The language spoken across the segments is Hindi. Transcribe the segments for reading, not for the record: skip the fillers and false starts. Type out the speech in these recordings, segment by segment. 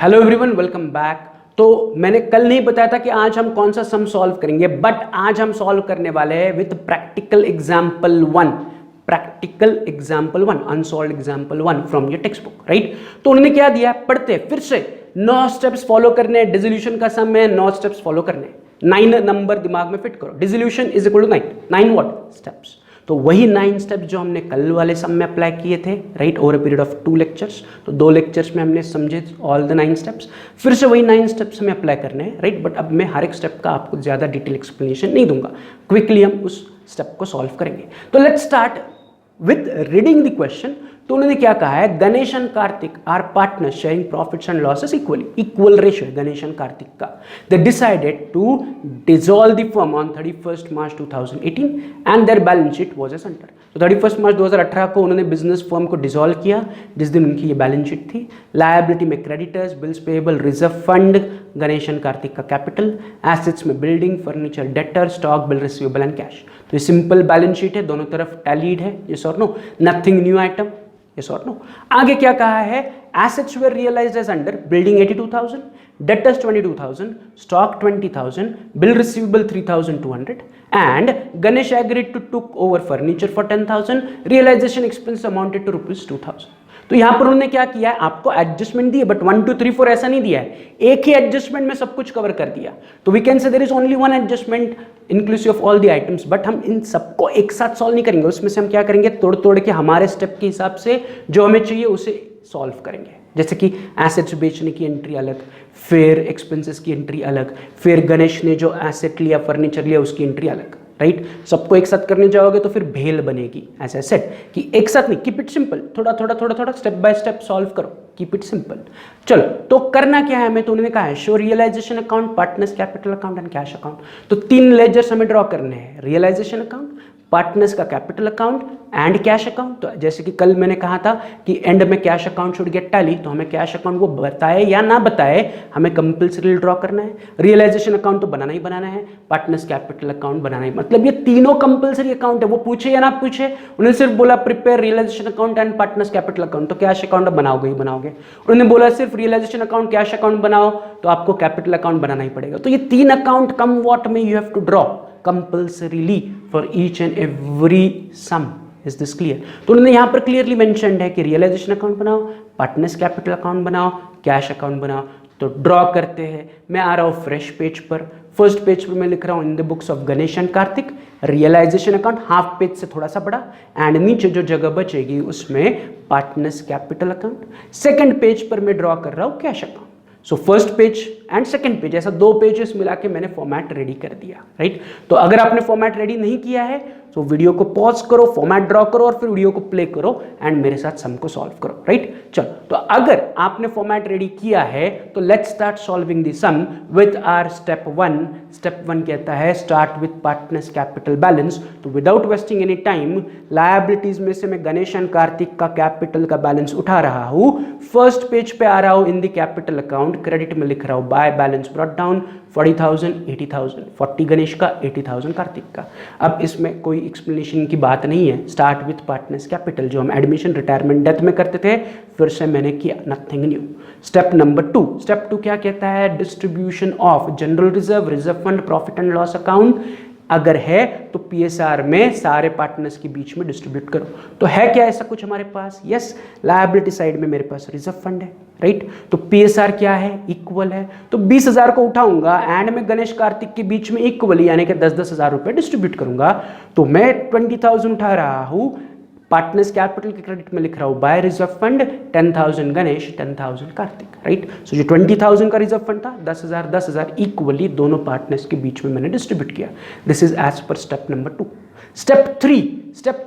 Hello everyone, welcome back. तो मैंने कल नहीं बताया था कि आज हम कौन सा सम सॉल्व करेंगे, बट आज हम सॉल्व करने वाले हैं with practical example one, unsolved example one from your textbook, right. तो उन्होंने क्या दिया, पढ़ते फिर से 9 स्टेप्स फॉलो करने, डिसोल्यूशन का सम है 9 स्टेप्स फॉलो करने, 9 नंबर दिमाग में फिट करो, dissolution is equal to 9 what steps. तो वही 9 स्टेप्स जो हमने कल वाले सम में अप्लाई किए थे, right, over a period of 2 lectures. तो 2 लेक्चर्स में हमने समझे ऑल द 9 स्टेप्स, फिर से वही 9 स्टेप्स हमें अप्लाई करने हैं, राइट। बट अब मैं हर एक स्टेप का आपको ज़्यादा डिटेल एक्सप्लेनेशन नहीं दूंगा, क्विकली हम उस स्टेप को सॉल्व करेंगे। तो let's start with reading the question. तो उन्होंने क्या कहा है, Ganesh and Kartik are partners sharing profits and losses equally, equal ratio है गणेश एंड कार्तिक का। They decided to dissolve the firm on 31 March 2018 and their balance sheet was as under. तो 31 मार्च 2018 को उन्होंने बिजनेस फर्म को डिसॉल्व किया, जिस दिन उनकी ये बैलेंस शीट थी। लायबिलिटी में creditors, bills payable, reserve fund, Ganesh and Kartik का कैपिटल, एसेट्स में building, furniture, debtor, stock, bill receivable and cash. तो ये सिंपल बैलेंस शीट है, दोनों तरफ टैलीड है, यस और no, nothing new item, yes और नो। आगे क्या कहा है, assets were realised as under, building 82,000, debtors 22,000, stock 20,000, bill receivable 3,200 and Ganesh agreed to took over furniture for 10,000, realization expense amounted to rupees 2,000। तो यहां पर उन्होंने क्या किया है, आपको एडजस्टमेंट दी है, बट 1 2 3 4 ऐसा नहीं दिया है, एक ही एडजस्टमेंट में सब कुछ कवर कर दिया। तो we can say there is only one adjustment inclusive of all the items, but हम इन सबको एक साथ सॉल्व नहीं करेंगे। उसमें से हम क्या करेंगे, तोड़ तोड़ के हमारे स्टेप के हिसाब से जो हमें चाहिए उसे सॉल्व करेंगे। जैसे कि एसेट्स बेचने की एंट्री अलग, फिर एक्सपेंसेस की एंट्री अलग, फिर गणेश ने जो एसेट लिया, फर्नीचर लिया, उसकी एंट्री अलग, राइट। सबको एक साथ करने जाओगे तो फिर भेल बनेगी। ऐसा सेट कि एक साथ नहीं, कीप इट सिंपल, थोड़ा थोड़ा थोड़ा थोड़ा स्टेप बाय स्टेप सॉल्व करो, कीप इट सिंपल। चलो, तो करना क्या है हमें, तो उन्होंने कहा है show realisation account, partners capital account and cash account. तो 3 लेजर्स हमें ड्रॉ करने हैं, रियलाइजेशन अकाउंट, पार्टनर्स का capital account and cash account. तो जैसे कि कल मैंने कहा था कि एंड में cash account should gate tally, तो हमें कैश अकाउंट वो बताए या ना बताए हमें कंपल्सरी ड्रॉ करना है। रियलाइजेशन अकाउंट तो बनाना ही बनाना है, पार्टनर्स कैपिटल अकाउंट बनाना ही, मतलब ये तीनों कंपल्सरी अकाउंट है, वो पूछे या ना पूछे। उन्होंने सिर्फ बोला prepare realisation account and partners capital account, तो कैश अकाउंट बनाओगे ही बनाओगे। उन्होंने बोला सिर्फ रियलाइजेशन अकाउंट, कैश अकाउंट बनाओ, तो आपको कैपिटल अकाउंट बनाना ही पड़ेगा। तो ये 3 account come what may you have to draw compulsorily for each and every sum। Is this clear? तो उन्होंने यहाँ पर क्लियरली मेंशन्ड है कि रियलाइजेशन अकाउंट बनाओ, पार्टनर्स कैपिटल अकाउंट बनाओ, कैश अकाउंट बनाओ। तो ड्रॉ करते हैं, मैं आ रहा हूँ फ्रेश पेज पर। फर्स्ट पेज पर मैं लिख रहा हूँ in the books of Ganesh and Kartik, realisation account half page से थोड़ा सा बड़ा, एंड नीचे जो जगह बचेगी उसमें partners capital account. Second page पर मैं ड्रॉ कर रहा हूँ cash account. So first page and second page, ऐसा 2 पेजेस मिला के मैंने फॉर्मेट रेडी कर दिया, राइट। तो अगर आपने फॉर्मेट रेडी नहीं किया है तो वीडियो को पॉज करो, फॉर्मेट ड्रॉ करो और फिर वीडियो को प्ले करो एंड मेरे साथ सम को सॉल्व करो, राइट। चलो, तो अगर आपने फॉर्मेट रेडी किया है तो let's start solving the sum with our step 1। Step 1 कहता है start with partners capital balance. तो without wasting any time, liabilities में से मैं गणेश एंड कार्तिक का कैपिटल का बैलेंस उठा रहा हूं। फर्स्ट पेज पे आ रहा हूं in the capital account, credit में लिख रहा हूं by balance brought down 40,000 80,000, 40 Ganesh का, 80,000 कार्तिक का। अब इसमें कोई एक्सप्लेनेशन की बात नहीं है, स्टार्ट विथ पार्टनर्स कैपिटल जो हम एडमिशन, रिटायरमेंट, डेथ में करते थे, फिर से मैंने किया, nothing new. Step number 2, step 2 क्या कहता है, distribution of general reserve, reserve fund, profit and loss account अगर है तो पीएसआर में सारे पार्टनर्स के बीच में डिस्ट्रीब्यूट करो। तो है क्या ऐसा कुछ हमारे पास, यस, लायबिलिटी साइड में मेरे पास रिजर्व फंड है, राइट। तो पीएसआर क्या है, इक्वल है। तो 20,000 को उठाऊंगा एंड में गणेश कार्तिक के बीच में इक्वली यानी कि 10-10 हज़ार रुपए डिस्ट्रीब्यूट करूंगा। तो मैं 20,000 उठा रहा हूं, पार्टनर्स कैपिटल के क्रेडिट में लिख रहा हूं by reserve fund 10,000 Ganesh, 10,000 Kartik, right. So जो 20,000 का रिजर्व फंड था, 10,000 इक्वली दोनों पार्टनर्स के बीच में मैंने डिस्ट्रीब्यूट किया। This is as per step number 2। Step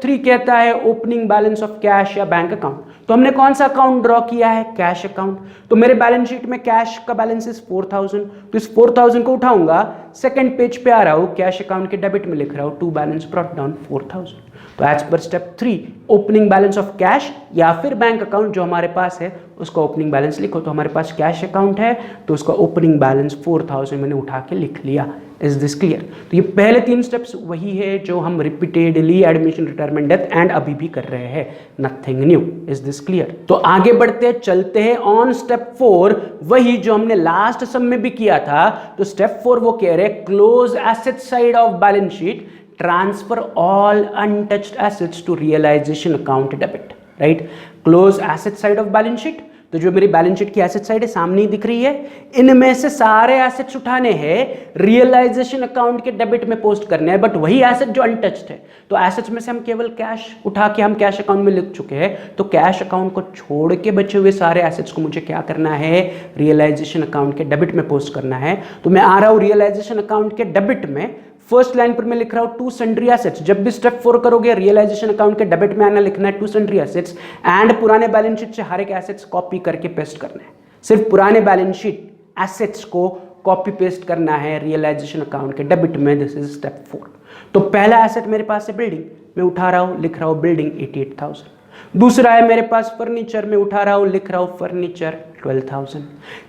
3 कहता है ओपनिंग बैलेंस ऑफ कैश या बैंक अकाउंट। तो हमने कौन सा अकाउंट ड्रॉ किया है, कैश अकाउंट। तो मेरे बैलेंस शीट में कैश का बैलेंस इज 4,000, तो इस 4,000 को उठाऊंगा, सेकंड पेज पे आ रहा हूं, कैश अकाउंट के डेबिट में लिख रहा हूं टू बैलेंस ब्रॉट डाउन 4,000। तो as per step 3 opening balance of cash या फिर बैंक अकाउंट जो हमारे पास है उसका ओपनिंग बैलेंस लिखो। तो हमारे पास कैश अकाउंट है तो उसका ओपनिंग बैलेंस 4000 मैंने उठा के लिख लिया। Is this clear? तो ये पहले 3 स्टेप्स वही है जो हम repeatedly admission, retirement, death and अभी भी कर रहे हैं, nothing new. Is this clear? तो आगे बढ़ते चलते हैं ऑन स्टेप 4, वही जो हमने लास्ट सम में भी किया था। तो स्टेप 4 वो कह रहे close asset side of balance sheet, transfer all untouched assets to realisation account debit, right? Close asset side of balance sheet, तो जो मेरी बैलेंस शीट की एसेट साइड है सामने ही दिख रही है, इनमें से सारे एसेट्स उठाने हैं, रियलाइजेशन अकाउंट के डेबिट में पोस्ट करने हैं, बट वही एसेट जो अनटच्ड है। तो एसेट्स में से हम केवल कैश उठा के हम कैश अकाउंट में लिख चुके हैं, तो कैश अकाउंट को छोड़ के बचे हुए सारे एसेट्स को मुझे क्या करना है, रियलाइजेशन अकाउंट के डेबिट में पोस्ट करना है। तो मैं आ रहा हूं रियलाइजेशन अकाउंट के डेबिट में, फर्स्ट लाइन पर मैं लिख रहा हूं टू सन्ड्री एसेट्स। जब भी स्टेप 4 करोगे रियलाइजेशन अकाउंट के डेबिट में आना, लिखना है टू सन्ड्री एसेट्स एंड पुराने बैलेंस शीट से हर एक एसेट्स कॉपी करके पेस्ट करना है। सिर्फ पुराने बैलेंस शीट एसेट्स को कॉपी पेस्ट करना है रियलाइजेशन अकाउंट के डेबिट में। This is step 4। तो पहला एसेट मेरे पास है बिल्डिंग, मैं उठा रहा हूं, लिख रहा हूं बिल्डिंग 88,000। दूसरा है मेरे पास फर्नीचर, में उठा रहा हूं, लिख रहा हूं फर्नीचर 12,000।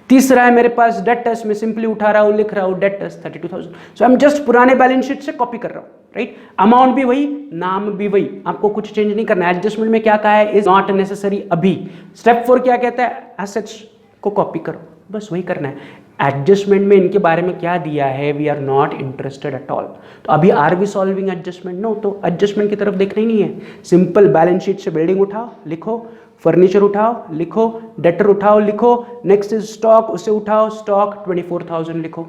तीसरा है मेरे पास डेटर्स, में सिंपली उठा रहा हूं, लिख रहा हूं debtors 32,000। So I am just पुराने बैलेंस शीट से कॉपी कर रहा हूं, राइट? अमाउंट भी वही, नाम भी वही, आपको कुछ चेंज नहीं करना है। एडजस्टमेंट में क्या कहा है, इज नॉट नेसेसरी अभी। स्टेप 4 क्या कहता है, एसेट्स को कॉपी करो, बस वही करना है। एडजस्टमेंट में इनके बारे में क्या दिया है, we are not interested at all. तो अभी are we solving adjustment? No, तो एडजस्टमेंट की तरफ देखना ही नहीं है। सिंपल बैलेंस शीट से बिल्डिंग उठाओ, लिखो, फर्नीचर उठाओ, लिखो, डेटर उठाओ, लिखो, नेक्स्ट इज स्टॉक, उसे उठाओ, स्टॉक 24,000 लिखो।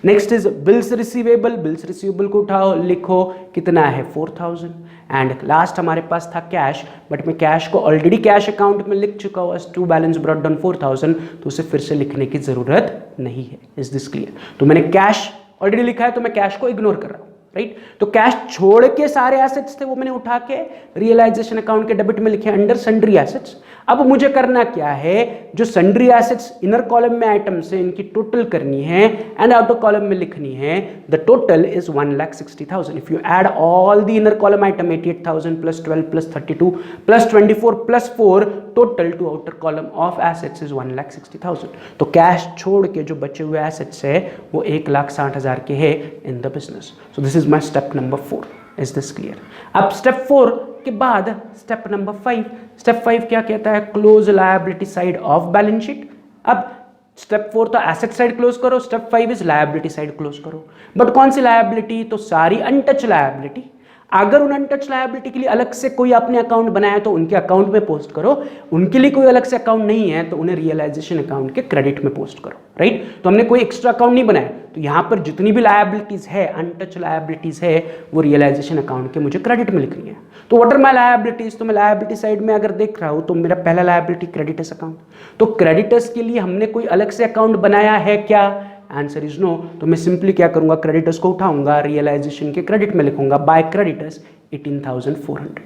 Next is bills receivable, bills receivable को उठाओ, लिखो, कितना है 4,000। एंड लास्ट हमारे पास था कैश, बट मैं कैश को ऑलरेडी कैश अकाउंट में लिख चुका हूँ, टू बैलेंस ब्रॉट डाउन 4,000, तो उसे फिर से लिखने की जरूरत नहीं है। Is this clear? तो मैंने कैश ऑलरेडी लिखा है तो मैं कैश को इग्नोर कर रहा हूँ, राइट? तो कैश छोड़ के सारे एसेट्स थे वो मैंने उठा के रियलाइजेशन अकाउंट के डेबिट में लिखे अंडर सन्ड्री एसेट्स। अब मुझे करना क्या है, जो सन्ड्री एसेट्स इनर कॉलम में आइटम्स है इनकी टोटल करनी है एंड आउटर कॉलम में लिखनी है। The total is 1,60,000। If you add all the inner column item 88,000 plus 12 plus 32 plus 24 plus 4, total to outer column of assets is 1,60,000। तो कैश छोड़ के जो बचे हुए एसेट्स है वो 1,60,000 के है in the business. So this is my step number 4। Is this clear? अब स्टेप 4 के बाद स्टेप नंबर 5। स्टेप 5 क्या कहता है, close liability side of balance sheet. अब स्टेप 4 तो एसेट साइड क्लोज करो, step 5 is liability side close करो। बट कौन सी लायबिलिटी, तो सारी अनटच लायबिलिटी। अगर उन अनटच लायबिलिटी के लिए अलग से कोई आपने अकाउंट बनाया तो उनके अकाउंट में पोस्ट करो, उनके लिए कोई अलग से अकाउंट नहीं है तो उन्हें रियलाइजेशन अकाउंट के क्रेडिट में पोस्ट करो, राइट? तो हमने कोई एक्स्ट्रा अकाउंट नहीं बनाया, तो यहां पर जितनी भी लायबिलिटीज है, अनटच लायबिलिटीज है, वो रियलाइजेशन अकाउंट के मुझे क्रेडिट में लिखनी है। तो व्हाट आर माय लायबिलिटीज? तो मैं लायबिलिटी साइड में अगर देख रहा हूं तो मेरा पहला लायबिलिटी क्रेडिटर्स अकाउंट। तो क्रेडिटर्स के लिए हमने कोई अलग से अकाउंट बनाया है क्या? Answer is no. तो मैं सिंपली क्या करूंगा, क्रेडिटर्स को उठाऊंगा, रियलाइजेशन के क्रेडिट में लिखूंगा बाय क्रेडिटर्स 18,400।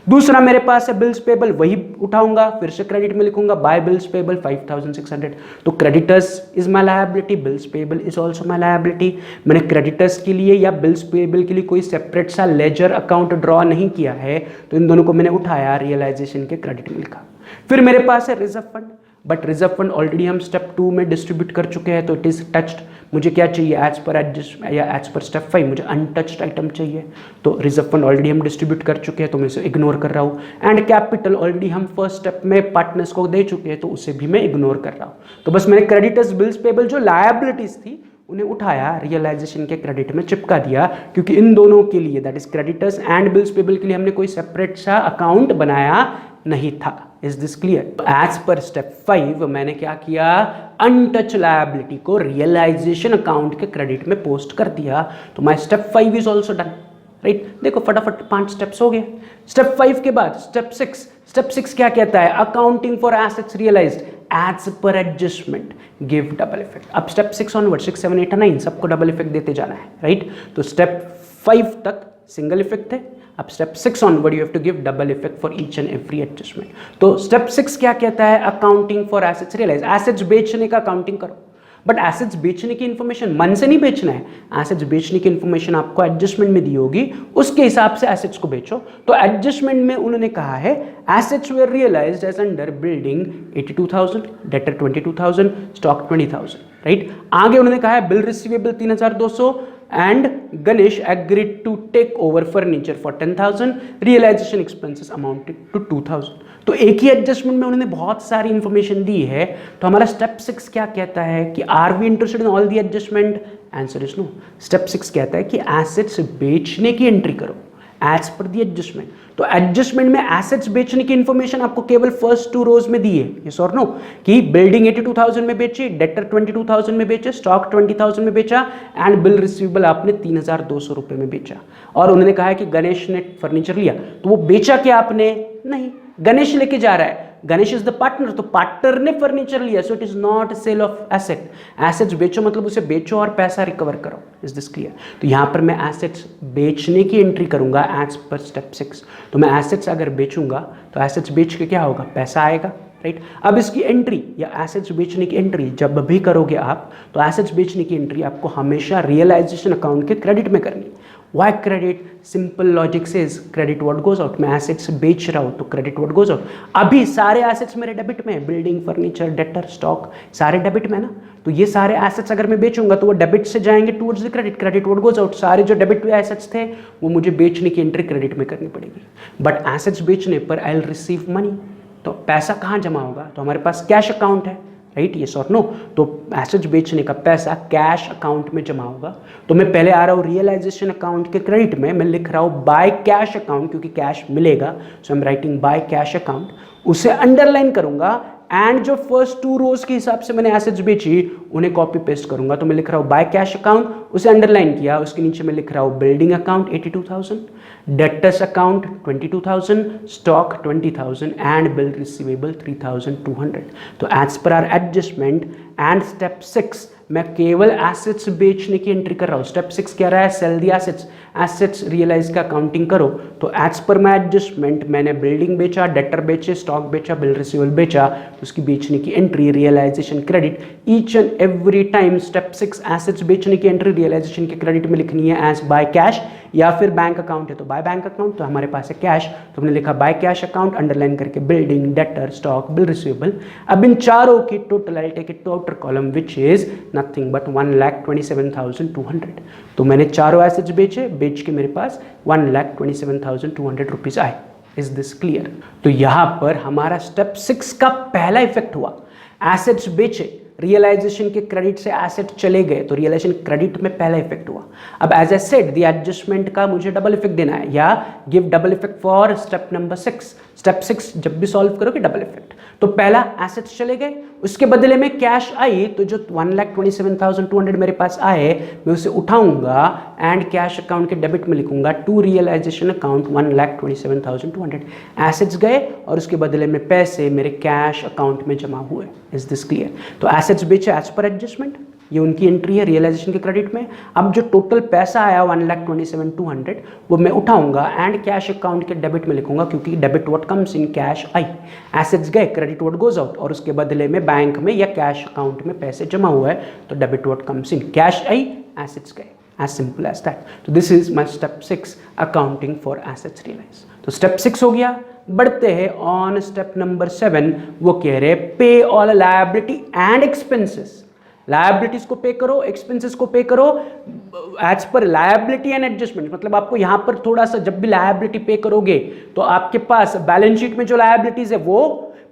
दूसरा मेरे पास है बिल्स पेबल, वही उठाऊंगा, फिर से क्रेडिट में लिखूंगा बाय बिल्स पेबल 5,600। तो creditors is my liability, bills payable is also my liability. मैंने क्रेडिटर्स के लिए या बिल्स पेबल के लिए कोई सेपरेट सा लेजर अकाउंट ड्रॉ नहीं किया है, तो इन दोनों को मैंने उठाया, रियलाइजेशन के क्रेडिट में लिखा। फिर मेरे पास है reserve fund, but reserve fund already हम स्टेप 2 में डिस्ट्रीब्यूट कर चुके हैं, तो इट इज टच्ड। मुझे क्या चाहिए, एज पर एडजस्ट या एज पर स्टेप 5 मुझे अनटच्ड आइटम चाहिए। तो रिजर्व फंड ऑलरेडी हम डिस्ट्रीब्यूट कर चुके हैं तो मैं इसे इग्नोर कर रहा हूँ। एंड कैपिटल ऑलरेडी हम फर्स्ट स्टेप में पार्टनर्स को दे चुके हैं तो उसे भी मैं इग्नोर कर रहा हूँ। तो बस मैंने क्रेडिटर्स, बिल्स पेबल जो लायबिलिटीज थी उन्हें उठाया, रियलाइजेशन के क्रेडिट में चिपका दिया, क्योंकि इन दोनों के लिए that is creditors and bills payable के लिए हमने कोई सेपरेट सा अकाउंट बनाया नहीं था। Is this clear? As per step 5 मैंने क्या किया, अनटच लायबिलिटी को रियलाइजेशन अकाउंट के क्रेडिट में पोस्ट कर दिया। तो my step 5 is also done, right? देखो फटाफट 5 स्टेप्स हो गए। स्टेप 5 के बाद स्टेप 6। स्टेप 6 क्या कहता है, accounting for assets realised as per adjustment give double effect. अब स्टेप 6 ऑनवर्ड 6, 7, 8 और 9 सबको डबल इफेक्ट देते जाना है, राइट? तो स्टेप 5 तक सिंगल इफेक्ट थे, अब step 6 onward you have to give double effect for each and every adjustment. तो स्टेप 6 क्या कहता है, accounting for assets realise, assets बेचने का अकाउंटिंग करो। बट एसेट्स बेचने की इन्फॉर्मेशन मन से नहीं बेचना है, एसेट्स बेचने की इन्फॉर्मेशन आपको एडजस्टमेंट में दी होगी, उसके हिसाब से एसेट्स को बेचो। तो एडजस्टमेंट में उन्होंने कहा है assets were realised as under building 82,000, debtor 22,000, stock 20,000, right. आगे उन्होंने कहा है bill receivable 3,200 and Ganesh agreed to take over furniture for 10,000, realization expenses amounted to 2,000। तो एक ही एडजस्टमेंट में उन्होंने बहुत सारी इंफॉर्मेशन दी है। तो हमारा स्टेप 6 क्या कहता है कि are we interested in all the adjustment? Answer is no. Step 6 कहता है कि एसेट्स बेचने की एंट्री करो एज पर दी एडजस्टमेंट। तो एडजस्टमेंट में एसेट्स बेचने की इंफॉर्मेशन आपको केवल फर्स्ट 2 रोज में दी है, यस और नो, कि बिल्डिंग 82,000 में बेची, डेटर 22,000 में बेचे, स्टॉक 20,000 में बेचा एंड बिल रिसीवेबल आपने 3,200 रुपए में बेचा। और उन्होंने कहा है कि गणेश ने फर्नीचर लिया, तो वो बेचा क्या आपने? नहीं, गणेश लेके जा रहा है, गणेश इज द पार्टनर, तो पार्टनर ने फर्नीचर लिया, so it is not sale of asset. Assets बेचो मतलब उसे बेचो और पैसा रिकवर करो, इज दिस क्लियर? तो यहां पर मैं एसेट्स बेचने की एंट्री करूंगा एज पर स्टेप 6। तो मैं एसेट्स अगर बेचूंगा तो एसेट्स बेच के क्या होगा? पैसा आएगा, राइट। अब इसकी एंट्री या एसेट्स बेचने की एंट्री जब भी करोगे आप, तो एसेट्स बेचने की एंट्री आपको हमेशा रियलाइजेशन अकाउंट के क्रेडिट में करनी। Why credit? सिंपल लॉजिक से क्रेडिट व्हाट गोज आउट। मैं एसेट्स बेच रहा हूं तो क्रेडिट व्हाट गोज आउट। अभी सारे एसेट्स मेरे डेबिट में है, बिल्डिंग, फर्नीचर, डेटर, स्टॉक सारे डेबिट में ना, तो ये सारे एसेट्स अगर मैं बेचूंगा तो वो डेबिट से जाएंगे towards the credit, credit what goes out. सारे जो डेबिट हुए एसेट्स थे वो मुझे बेचने की एंट्री क्रेडिट में करनी पड़ेगी। बट एसेट्स बेचने पर आई विल रिसीव मनी, तो पैसा कहाँ जमा होगा? तो हमारे पास कैश अकाउंट है, राइट, यस और नो। तो एसेट्स बेचने का पैसा कैश अकाउंट में जमा होगा। तो मैं पहले आ रहा हूँ रियलाइजेशन अकाउंट के क्रेडिट में, मैं लिख रहा हूँ बाय कैश अकाउंट क्योंकि कैश मिलेगा, so I am writing by cash account. उसे अंडरलाइन करूंगा एंड जो फर्स्ट 2 रोज के हिसाब से मैंने एसेट्स बेची उन्हें कॉपी पेस्ट करूंगा। तो मैं लिख रहा हूँ बाय कैश अकाउंट, उसे अंडरलाइन किया, उसके नीचे मैं लिख रहा हूँ building account 82,000, debtors account 22,000, stock 20,000 and bill receivable 3,200। तो एज पर आर एडजस्टमेंट एंड स्टेप 6 मैं केवल एसेट्स बेचने की एंट्री कर रहा हूँ। स्टेप 6 कह रहा है sell the assets, assets realise का अकाउंटिंग करो। तो एज पर माई एडजस्टमेंट मैंने बिल्डिंग बेचा, डेटर बेचे, स्टॉक बेचा, बिल रिसीवेबल बेचा, तो उसकी बेचने की entry realisation credit. Each and every time step 6 assets बेचने की एंट्री रियलाइजेशन के क्रेडिट में लिखनी है एज बाय कैश, या फिर बैंक अकाउंट है तो बाय बैंक अकाउंट, तो हमारे पास है कैश तो हमने लिखा बाय कैश अकाउंट, अंडरलाइन करके building, debtor, stock, bill receivable. अब इन चारों की total I take it to outer column which is nothing but 1,27,200। तो मैंने चारों एसेट्स बेचे, बेच के मेरे पास 1,27,200 रुपीज आए। Is this clear? तो यहां पर हमारा स्टेप 6 का पहला इफेक्ट हुआ, एसेट्स बेचे, रियलाइजेशन के क्रेडिट से एसेट चले गए, तो रियलाइजेशन क्रेडिट में पहला इफेक्ट हुआ। अब as I said the adjustment का मुझे डबल इफेक्ट देना है, या give double effect for step number 6। Step 6 जब भी सॉल्व करोगे डबल इफेक्ट। तो पहला एसेट्स चले गए, उसके बदले में कैश आई, तो जो 1,27,200 मेरे पास आए मैं उसे उठाऊंगा एंड कैश अकाउंट के डेबिट में लिखूंगा टू रियलाइजेशन अकाउंट 1,27,200। एसेट्स गए और उसके बदले में पैसे मेरे कैश अकाउंट में जमा हुए। Is this clear? तो एसेट्स बेचे एज पर एडजस्टमेंट, ये उनकी एंट्री है रियलाइजेशन के क्रेडिट में। अब जो टोटल पैसा आया 1,27,200 वो मैं उठाऊंगा एंड कैश अकाउंट के डेबिट में लिखूंगा क्योंकि debit what comes in cash I. Assets गए, क्रेडिट व्हाट गोज आउट, और उसके बदले में बैंक में या कैश अकाउंट में पैसे जमा हुआ है तो debit what comes in cash I, assets गए। As simple as that. तो this is my step 6 accounting for assets realise. तो स्टेप 6 हो गया। बढ़ते हैं ऑन स्टेप नंबर 7। वो कह रहे पे all liability and expenses. Liabilities को पे करो, एक्सपेंसेस को पे करो as per liability and adjustment. मतलब आपको यहां पर थोड़ा सा, जब भी लायबिलिटी पे करोगे तो आपके पास बैलेंस शीट में जो लायबिलिटीज है वो,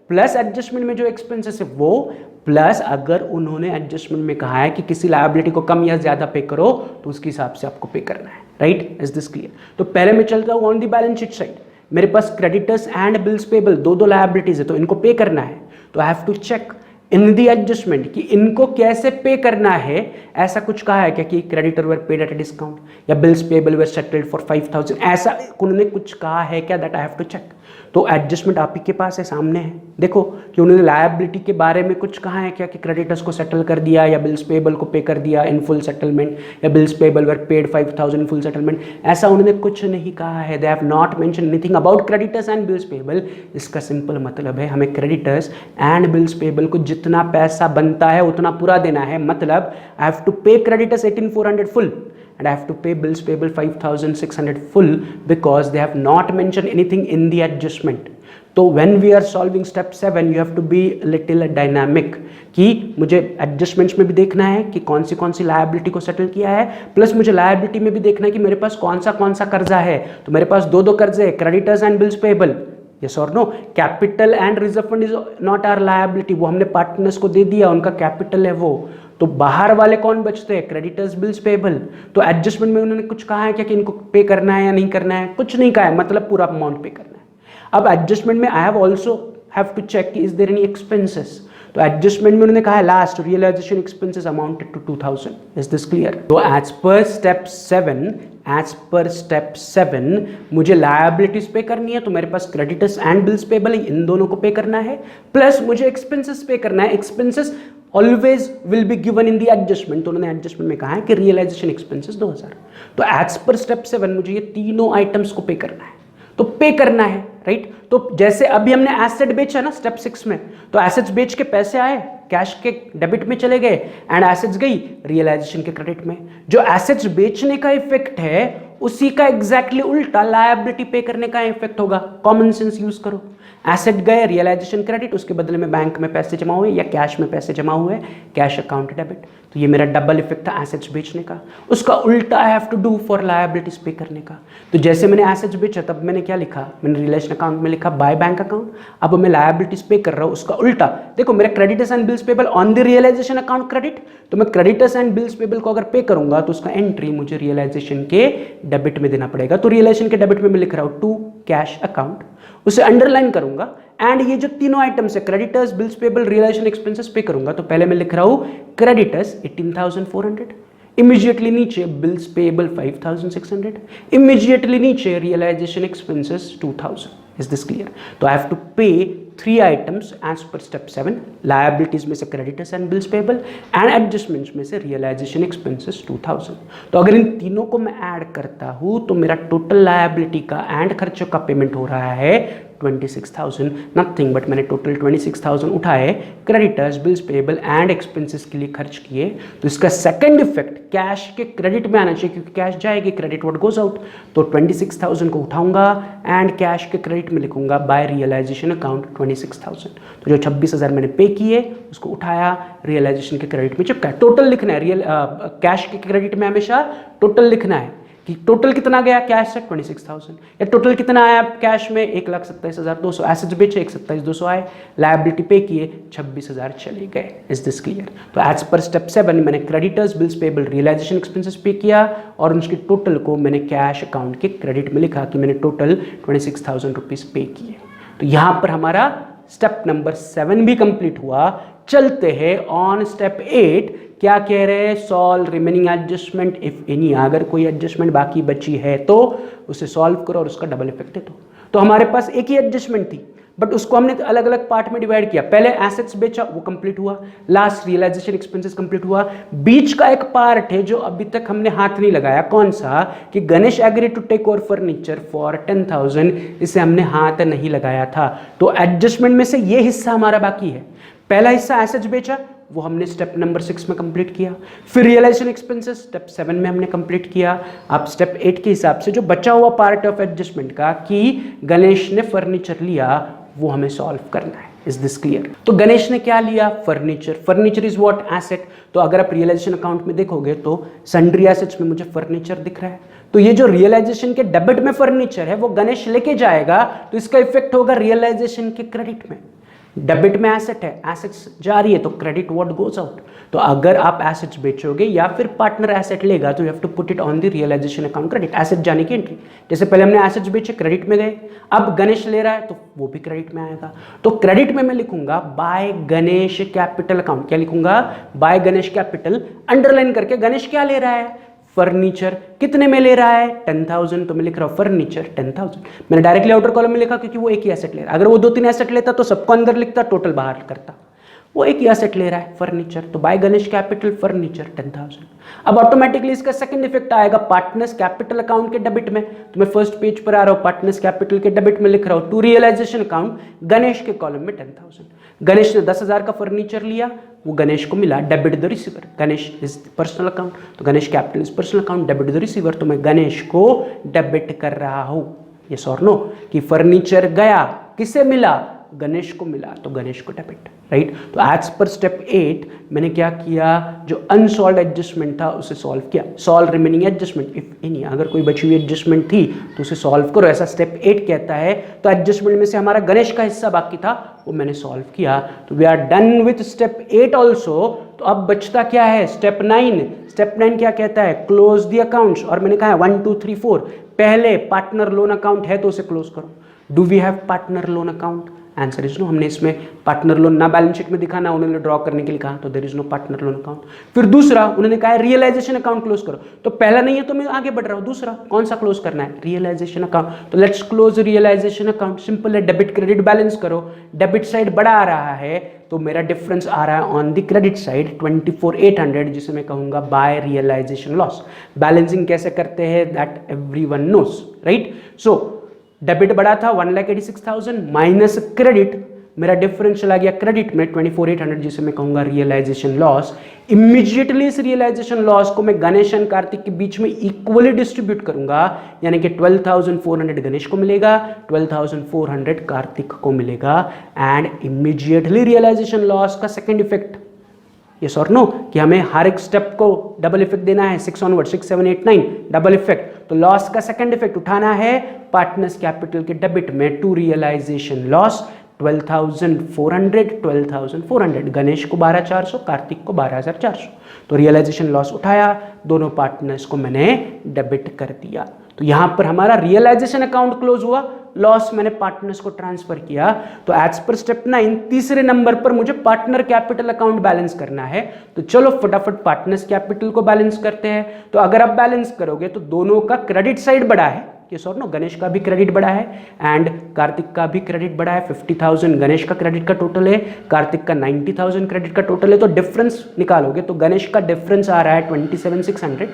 प्लस एडजस्टमेंट में जो एक्सपेंसेस है वो, प्लस अगर उन्होंने एडजस्टमेंट में कहा है कि किसी लायबिलिटी को कम या ज्यादा पे करो तो उसके हिसाब से आपको पे करना है। राइट? Is this clear? तो पहले मैं चलता हूं on the balance sheet side. मेरे पास क्रेडिटर्स एंड बिल्स पेबल दो लायबिलिटीज है तो इनको पे करना है। तो I have to check in the adjustment कि इनको कैसे पे करना है। ऐसा कुछ कहा है क्या कि creditor were paid at a discount या bills payable were settled for 5,000, ऐसा उन्होंने कुछ कहा है क्या? That I have to check. तो एडजस्टमेंट आप ही के पास है, सामने है। देखो कि उन्होंने लायबिलिटी के बारे में कुछ कहा है क्या कि क्रेडिटर्स को सेटल कर दिया या बिल्स पेबल को पे कर दिया इन फुल सेटलमेंट, या bills payable were paid 5,000 in full settlement, ऐसा उन्होंने कुछ नहीं कहा है। They have not mention anything about creditors and bills payable. इसका सिंपल मतलब है हमें क्रेडिटर्स एंड बिल्स पेबल को जितना पैसा बनता है उतना पूरा देना है, मतलब आई हैव टू पे creditors 18,400 full and I have to pay bills payable 5,600 full because they have not mentioned anything in the adjustment. तो when we are solving step 7 you have to be little dynamic कि मुझे एडजस्टमेंट्स में भी देखना है कि कौन सी लायबिलिटी को सेटल किया है, प्लस मुझे लायबिलिटी में भी देखना है कि मेरे पास कौन सा कर्जा है। तो मेरे पास दो कर्जे है, creditors and bills payable, yes और no. Capital and reserve fund is not our liability, वो हमने पार्टनर्स को दे दिया, उनका कैपिटल है वो। तो बाहर वाले कौन बचते हैं, क्रेडिटर्स बिल्स पेबल। तो एडजस्टमेंट में उन्होंने कुछ कहा है क्या कि इनको पे करना है या नहीं करना है, कुछ नहीं कहा है, मतलब पूरा अमाउंट पे करना है। अब एडजस्टमेंट में I have also have to check कि इज देयर एनी एक्सपेंसेस। तो एडजस्टमेंट में उन्होंने कहा है last realisation expenses amounted to 2,000। Is this clear? तो एज पर स्टेप 7 मुझे लायबिलिटीज पे करनी है, तो मेरे पास क्रेडिटर्स एंड बिल्स पेबल है, इन दोनों को पे करना है, प्लस मुझे एक्सपेंसेस पे करना है। Expenses always will be given in the adjustment, तो उन्होंने एडजस्टमेंट में कहा है कि रियलाइजेशन एक्सपेंसेस 2,000। तो एज पर स्टेप 7 मुझे ये तीनों आइटम्स को पे करना है, तो पे करना है, राइट। तो जैसे अभी हमने एसेट बेचा ना स्टेप 6 में, तो एसेट्स बेच के पैसे आए, कैश के डेबिट में चले गए एंड एसेट्स गई रियलाइजेशन के क्रेडिट में। जो एसेट्स बेचने का इफेक्ट है उसी का एग्जैक्टली उल्टा लायबिलिटी पे करने का इफेक्ट होगा। कॉमन सेंस यूज करो, एसेट गए रियलाइजेशन क्रेडिट, उसके बदले में बैंक में पैसे जमा हुए या कैश में पैसे जमा हुए, कैश अकाउंट डेबिट। तो ये मेरा डबल इफेक्ट था एसेट्स बेचने का, उसका उल्टा I have to do for liabilities pay करने का। तो जैसे मैंने एसेट्स बेचा तब मैंने क्या लिखा, मैंने रिलेशन अकाउंट में लिखा बाय बैंक अकाउंट। अब मैं लायबिलिटीज पे कर रहा हूं, उसका उल्टा देखो, मेरा creditors and bills payable on the realisation account credit, तो मैं क्रेडिटर्स एंड बिल्स पेबल को अगर पे करूंगा तो उसका एंट्री मुझे रियलाइजेशन के डेबिट में देना पड़ेगा। तो रियलाइजेशन के डेबिट में मैं लिख रहा हूं टू कैश अकाउंट, उसे अंडरलाइन करूंगा एंड ये जो तीनों आइटम्स है creditors bills payable realisation expenses pay करूंगा। तो पहले मैं लिख रहा हूं क्रेडिटर्स 18,400, इमीडिएटली नीचे बिल्स पेबल 5,600, इमीडिएटली नीचे realisation expenses 2,000। Is this clear? तो I have to pay 3 items as per step 7, liabilities में से creditors and bills payable and adjustments में से रियलाइजेशन एक्सपेंसेस 2,000। तो अगर इन तीनों को मैं ऐड करता हूं तो मेरा टोटल लायबिलिटी का एंड खर्चों का पेमेंट हो रहा है 26,000, नथिंग बट मैंने टोटल 26,000 उठाए, creditors bills payable and expenses के लिए खर्च किए। तो इसका सेकंड इफेक्ट कैश के क्रेडिट में आना चाहिए, क्योंकि कैश जाएगी, क्रेडिट व्हाट गोज आउट। तो 26,000 को उठाऊंगा एंड कैश के क्रेडिट में लिखूंगा बाय रियलाइजेशन अकाउंट 26,000। तो जो 26,000 मैंने पे किए उसको उठाया, रियलाइजेशन के क्रेडिट में चिपकाया। टोटल लिखना है, कैश के क्रेडिट में हमेशा टोटल लिखना है कि टोटल कितना गया कैश से 26,000, या टोटल कितना आया कैश में 1,27,200, एसेट्स बेचे 1,27,200 आए, लायबिलिटी पे किए 26,000 चले गए। Is this clear? तो एज पर स्टेप 7 मैंने creditors bills payable realisation expenses pay किया और उसके टोटल को मैंने कैश अकाउंट के क्रेडिट में लिखा कि मैंने टोटल 26,000 रुपीज पे किए। तो यहां पर हमारा स्टेप नंबर 7 भी कंप्लीट हुआ। चलते हैं ऑन स्टेप 8, क्या कह रहे हैं, solve remaining adjustment if any. अगर कोई एडजस्टमेंट बाकी बची है तो उसे सॉल्व करो और उसका डबल इफेक्ट दे दो। तो हमारे पास एक ही एडजस्टमेंट थी बट उसको हमने अलग अलग पार्ट में डिवाइड किया। पहले एसेट्स बेचा, वो कंप्लीट हुआ, लास्ट रियलाइजेशन एक्सपेंसेस कंप्लीट हुआ। बीच का एक पार्ट है जो अभी तक हमने हाथ नहीं लगाया, कौन सा, कि Ganesh agree to take over furniture for 10,000, इसे हमने हाथ नहीं लगाया था। तो एडजस्टमेंट में से ये हिस्सा हमारा बाकी है। पहला हिस्सा एसेट्स बेचा, वो हमने स्टेप नंबर 6 में कंप्लीट किया। फिर रियलाइजेशन एक्सपेंसेस स्टेप 7 में हमने कंप्लीट किया। अब स्टेप 8 के हिसाब से जो बचा हुआ पार्ट ऑफ एडजस्टमेंट का कि गणेश ने फर्नीचर लिया, वो हमें सॉल्व करना है। Is this clear? तो गणेश ने क्या लिया, furniture. Furniture is what, asset. तो अगर आप रियलाइजेशन अकाउंट में देखोगे तो सन्ड्री एसेट्स में मुझे फर्नीचर दिख रहा है। तो ये जो रियलाइजेशन के डेबिट में फर्नीचर है वो गणेश लेके जाएगा, तो इसका इफेक्ट होगा रियलाइजेशन के क्रेडिट में। डेबिट में एसेट है, एसेट्स जा रही है, तो क्रेडिट व्हाट गोज आउट। तो अगर आप एसेट्स बेचोगे या फिर पार्टनर एसेट लेगा तो you have to put it on the realisation account credit, asset जाने की एंट्री। जैसे पहले हमने एसेट्स बेचे, क्रेडिट में गए, अब गणेश ले रहा है तो वो भी क्रेडिट में आएगा। तो क्रेडिट में मैं लिखूंगा बाय गणेश कैपिटल अकाउंट। क्या लिखूंगा, बाय गणेश कैपिटल, अंडरलाइन करके गणेश क्या ले रहा है, फर्नीचर। कितने में ले रहा है, 10,000, तो मैं लिख रहा हूं फर्नीचर 10,000। मैंने डायरेक्टली आउटर कॉलम में लिखा क्योंकि वो एक ही एसेट ले रहा है। अगर वो 2-3 एसेट लेता तो सबको अंदर लिखता, टोटल बाहर करता। वो एक एसेट ले रहा है फर्नीचर, तो बाय गणेश कैपिटल फर्नीचर 10,000। अब ऑटोमेटिकली इसका सेकंड इफेक्ट आएगा पार्टनर्स कैपिटल अकाउंट के डेबिट में। तो मैं फर्स्ट पेज पर आ रहा हूं, पार्टनर्स कैपिटल के डेबिट में लिख रहा हूं टू रियलाइजेशन अकाउंट गणेश के कॉलम में 10,000। गणेश ने 10,000 का फर्नीचर लिया, वो गणेश को मिला, debit the receiver. Ganesh is personal account, तो Ganesh capital is personal account, debit the receiver. तो मैं गणेश को डेबिट कर रहा हूं, यस और नो, कि फर्नीचर गया, किसे मिला, गणेश को मिला, तो गणेश को डेबिट, राइट। तो एज पर स्टेप 8 मैंने क्या किया, जो अनसॉल्व एडजस्टमेंट था उसे सॉल्व किया। Solve remaining adjustment if any, अगर कोई बची हुई एडजस्टमेंट थी तो उसे सॉल्व करो, ऐसा स्टेप 8 कहता है। तो एडजस्टमेंट में से हमारा गणेश का हिस्सा बाकी था, वो मैंने सॉल्व किया। तो we are done with step 8 also. तो अब बचता क्या है, स्टेप 9। स्टेप 9 क्या कहता है, क्लोज द अकाउंट्स। और मैंने कहा 1 2 3 4, पहले पार्टनर लोन अकाउंट है तो उसे क्लोज करो। Do we have partner loan account, answer is no. हमने इसमें पार्टनर लोन ना बैलेंस शीट में दिखा ना उन्होंने ड्रॉ करने के लिए कहा, तो there is no partner loan account. फिर दूसरा उन्होंने कहा रियलाइजेशन अकाउंट क्लोज करो, तो पहला नहीं है तो मैं आगे बढ़ रहा हूं, दूसरा कौन सा क्लोज करना है, रियलाइजेशन अकाउंट। तो let's close realisation account, simple है, डेबिट क्रेडिट बैलेंस करो। डेबिट साइड बड़ा आ रहा है तो मेरा डिफरेंस आ रहा है ऑन द क्रेडिट साइड 24,800, जिसे मैं कहूंगा बाय रियलाइजेशन लॉस। बैलेंसिंग कैसे करते हैं that everyone knows, right. So debit बड़ा था 1,86,000 माइनस क्रेडिट, मेरा डिफरेंस चला गया क्रेडिट में 24,800, जिसे मैं कहूंगा रियलाइजेशन लॉस। इमीडिएटली इस रियलाइजेशन लॉस को मैं गणेश एंड कार्तिक के बीच में इक्वली डिस्ट्रीब्यूट करूंगा, यानी कि 12,400 गणेश को मिलेगा, 12,400 कार्तिक को मिलेगा। एंड इमीडिएटली रियलाइजेशन लॉस का सेकेंड इफेक्ट, यस और नो, कि हमें हर एक स्टेप को डबल इफेक्ट देना है, 6 ऑनवर्ड, 6 7 8 9 डबल इफेक्ट। तो लॉस का सेकंड इफेक्ट उठाना है पार्टनर्स कैपिटल के डेबिट में टू रियलाइजेशन लॉस 12,400 गणेश को 12,400, कार्तिक को 12,400। तो रियलाइजेशन लॉस उठाया, दोनों पार्टनर्स को मैंने डेबिट कर दिया। तो यहां पर हमारा रियलाइजेशन अकाउंट क्लोज हुआ, लॉस मैंने पार्टनर्स को ट्रांसफर किया। तो एज पर स्टेप 9 तीसरे नंबर पर मुझे पार्टनर कैपिटल अकाउंट बैलेंस करना है। तो चलो फटाफट पार्टनर्स कैपिटल को बैलेंस करते हैं। तो अगर आप बैलेंस करोगे तो दोनों का क्रेडिट साइड बड़ा है, यस और नो, गणेश का भी क्रेडिट बड़ा है एंड कार्तिक का भी क्रेडिट बड़ा है। 50,000 गणेश का क्रेडिट का टोटल है, कार्तिक का 90,000 क्रेडिट का टोटल है। तो डिफरेंस निकालोगे तो गणेश का डिफरेंस आ रहा है 27,600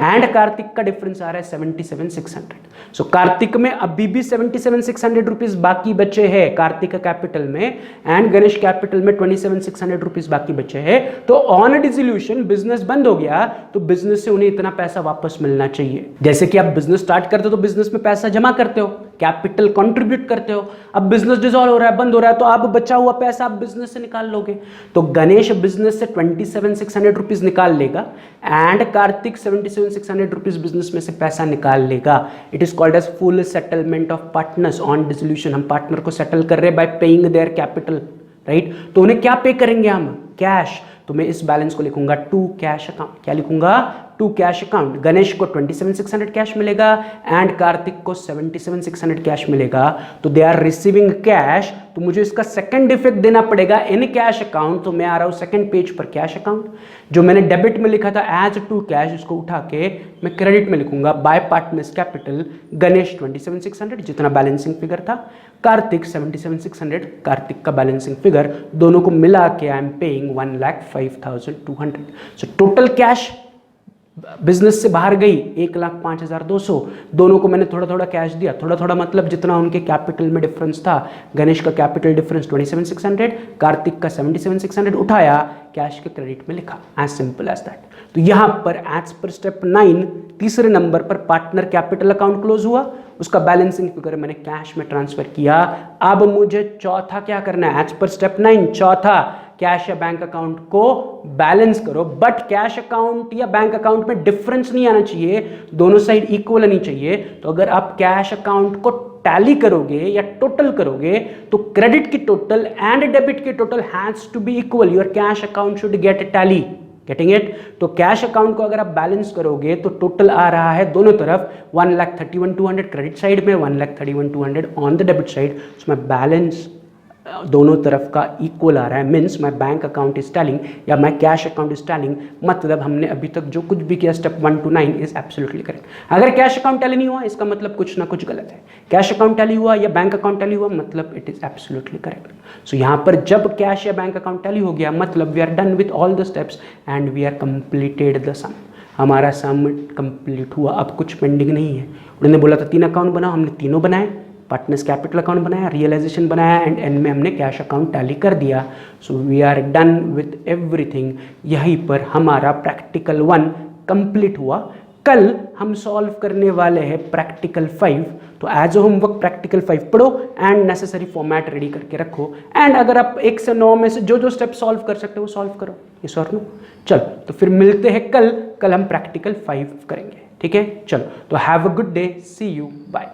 एंड कार्तिक का डिफरेंस आ रहा है 77,600। सो कार्तिक में अभी भी 77,600 रुपीज बाकी बचे हैं कार्तिक कैपिटल में, एंड गणेश कैपिटल में 27,600 रुपीज बाकी बचे हैं। तो ऑन डिसोल्यूशन बिजनेस बंद हो गया तो बिजनेस से उन्हें इतना पैसा वापस मिलना चाहिए। जैसे कि आप बिजनेस स्टार्ट करते हो तो बिजनेस में पैसा जमा करते हो, कैपिटल कंट्रीब्यूट करते हो। अब बिजनेस डिसॉल्व हो रहा है, बंद हो रहा है, तो आप बचा हुआ पैसा आप बिजनेस से निकाल लोगे। तो गणेश बिजनेस से 27,600 रुपीज निकाल लेगा एंड कार्तिक 77,600 रुपीज बिजनेस में से पैसा निकाल लेगा। It is called as full settlement of partners on dissolution. हम पार्टनर को सेटल कर रहे हैं by paying their capital, right. तो उन्हें क्या पे करेंगे हम, कैश। तो मैं इस बैलेंस को लिखूंगा टू कैश अकाउंट। क्या लिखूंगा, टू कैश अकाउंट। गणेश को 27,600 कैश मिलेगा एंड कार्तिक को 77,600 कैश मिलेगा। तो दे आर रिसीविंग कैश। तो मुझे इसका सेकंड इफेक्ट देना पड़ेगा इन कैश अकाउंट। तो मैं आ रहा हूं सेकंड पेज पर, कैश अकाउंट। जो मैंने डेबिट में लिखा था एज टू कैश, उसको उठा के मैं क्रेडिट में लिखूंगा बाय पार्टनर्स कैपिटल। गणेश 27,600 जितना बैलेंसिंग फिगर था, कार्तिक 77,600 कार्तिक का बैलेंसिंग फिगर, दोनों को मिला के I am paying 1,05,200। So total cash business से बाहर गई 1,05,200। दोनों को मैंने थोड़ा थोड़ा कैश दिया, थोड़ा थोड़ा मतलब जितना उनके कैपिटल में डिफरेंस था। गणेश का कैपिटल डिफरेंस 27,600, कार्तिक का 77,600 उठाया, कैश के क्रेडिट में लिखा, एज सिंपल एज दैट। तो यहां पर एज पर स्टेप 9 तीसरे नंबर पर पार्टनर कैपिटल अकाउंट क्लोज हुआ, उसका बैलेंसिंग फिगर मैंने कैश में ट्रांसफर किया। अब मुझे चौथा क्या करना है, एज पर स्टेप 9 चौथा, कैश या बैंक अकाउंट को बैलेंस करो। बट कैश अकाउंट या बैंक अकाउंट में डिफरेंस नहीं आना चाहिए, दोनों साइड इक्वल आनी चाहिए। तो अगर आप कैश अकाउंट को टैली करोगे या टोटल करोगे तो क्रेडिट की टोटल एंड डेबिट की total has to be equal. Your cash account should get a tally, getting it. तो कैश अकाउंट को अगर आप बैलेंस करोगे तो टोटल आ रहा है दोनों तरफ 1,31,200 क्रेडिट साइड में, 1,31,200 ऑन द डेबिट साइड। उसमें बैलेंस दोनों तरफ का इक्वल आ रहा है, means my bank account is telling या my cash account is telling, मतलब हमने अभी तक जो कुछ भी किया step 1 to 9 is absolutely correct. अगर कैश अकाउंट टैली नहीं हुआ इसका मतलब कुछ ना कुछ गलत है, कैश अकाउंट टैली हुआ या बैंक अकाउंट टैली हुआ मतलब इट इज एब्सोल्युटली करेक्ट। सो यहाँ पर जब कैश या बैंक अकाउंट टैली हो गया मतलब we are done with all the steps and we are completed the sum, हमारा सम कंप्लीट हुआ, अब कुछ पेंडिंग नहीं है। उन्होंने बोला था 3 अकाउंट बनाओ, हमने तीनों बनाए, पार्टनर्स कैपिटल अकाउंट बनाया, रियलाइजेशन बनाया एंड एंड में हमने कैश अकाउंट टैली कर दिया। So we are done with everything. यहीं पर हमारा प्रैक्टिकल 1 कंप्लीट हुआ। कल हम सॉल्व करने वाले हैं प्रैक्टिकल 5, तो एज अ होमवर्क प्रैक्टिकल 5 पढ़ो एंड नेसेसरी फॉर्मेट रेडी करके रखो एंड अगर आप 1 से 9 में से जो जो स्टेप सॉल्व कर सकते हो वो सॉल्व करो, यस और नो। चलो तो फिर मिलते हैं कल हम प्रैक्टिकल 5 करेंगे, ठीक है। चलो तो have a good day, see you, bye.